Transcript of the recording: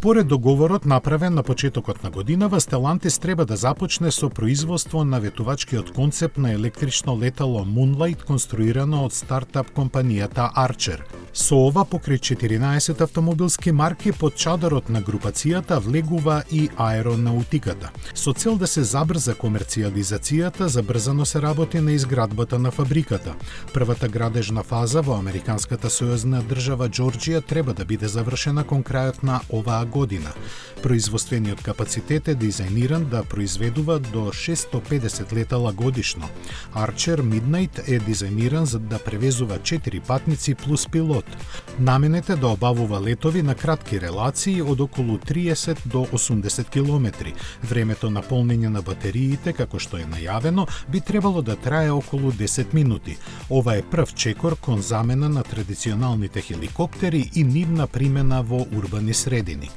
Според договорот направен на почетокот на годинава, Stellantis треба да започне со производство на ветувачкиот концепт на електрично летало Moonlight, конструирано од стартап компанијата Archer. Со ова, покрај 14 автомобилски марки, под чадорот на групацијата влегува и аеронавтиката. Со цел да се забрза комерцијализацијата, забрзано се работи на изградбата на фабриката. Првата градежна фаза во американската сојузна држава Џорџија треба да биде завршена кон крајот на оваа година. Производствениот капацитет е дизајниран да произведува до 650 летала годишно. Archer Midnight е дизајниран за да превезува 4 патници плюс пилот. Наменет е да обавува летови на кратки релации од околу 30 до 80 километри. Времето на полнење на батериите, како што е најавено, би требало да трае околу 10 минути. Ова е прв чекор кон замена на традиционалните хеликоптери и нивна примена во урбани средини.